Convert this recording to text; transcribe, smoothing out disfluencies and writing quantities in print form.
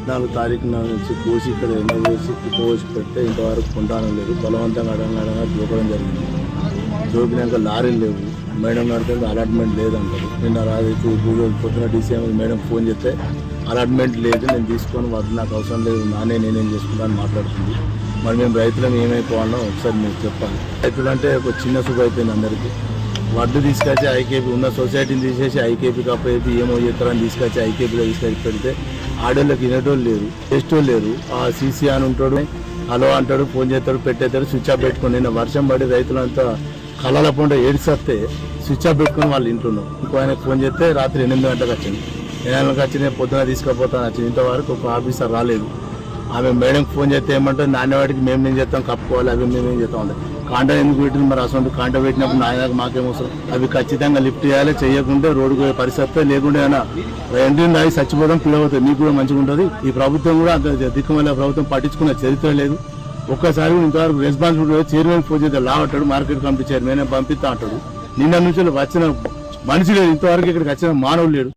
14 తారీఖున నుంచి కోసి ఇక్కడ ఎండ కోసి పెడితే ఇంతవరకు కొంటానం లేదు. బలవంతంగా అడగగా దూకడం జరిగింది. దూకినాక లారీలు లేవు. మేడం నడితే అలాట్మెంట్ లేదంటారు. నిన్న రాజు గూగుల్ పొద్దున డీసీఎం మేడం ఫోన్ చేస్తే అలాట్మెంట్ లేదు, నేను తీసుకొని వద్దు, నాకు అవసరం లేదు, నేనేం చేసుకుంటాను మాట్లాడుతుంది. మరి మేము రైతులను ఏమైపోవాలో ఒకసారి మీరు చెప్పాలి. రైతులు అంటే ఒక చిన్న సుఖ అయిపోయింది అందరికీ. వడ్డు తీసుకొచ్చి ఐకేపీ ఉన్న సొసైటీని తీసేసి ఐకేపీకి అప్పైతే ఏమో చేస్తారని తీసుకొచ్చి ఐకేపీలో తీసుకొచ్చి పెడితే ఆడోళ్ళకి వినేటోళ్ళు లేరు, చేసేటోళ్ళు లేరు. ఆ సీసీ అని ఉంటాడు, హలో అంటాడు, ఫోన్ చేస్తాడు, పెట్టేస్తాడు, స్విచ్ ఆఫ్ పెట్టుకుని. నిన్న వర్షం పడి రైతులంతా కళ్ళల పొండ ఏడిస్తే స్విచ్ ఆఫ్ పెట్టుకుని వాళ్ళు ఇంట్లో. ఇంకో ఆయన ఫోన్ చేస్తే రాత్రి 8 గంటలకు వచ్చింది. 8 గంటలకు వచ్చి నేను పొద్దున తీసుకుపోతాను వచ్చింది. ఇంతవరకు ఒక ఆఫీసర్ రాలేదు. ఆమె మేడంకి ఫోన్ చేస్తే ఏమంటే నాణ్యవాడికి మేము చేస్తాం, కప్పుకోవాలి, అవి మేమేం చేస్తాం. కాంటా ఎందుకు పెట్టింది మరి? అసలు కాంటా పెట్టినప్పుడు నాయనకు మాకేమవసరం? అవి ఖచ్చితంగా లిఫ్ట్ చేయాలి. చేయకుంటే రోడ్డు పోయే పరిస్థితి లేకుండా ఎండిని రాయి చచ్చిపోవడం పిల్లవుతుంది. మీకు కూడా మంచిగా ఉంటుంది. ఈ ప్రభుత్వం కూడా అంత దిక్కుమల్ల ప్రభుత్వం పట్టించుకునే చరిత్ర లేదు. ఒక్కసారి ఇంతవరకు రెస్పాన్సిబిలిటీ చైర్మన్ ఫోన్ చేస్తే లా అంటాడు, మార్కెట్ కమిటీ చైర్మన్ పంపిస్తా అంటాడు. నిన్న నుంచి వచ్చిన మనిషి లేదు, ఇంతవరకు ఇక్కడికి వచ్చిన మానవులు లేడు.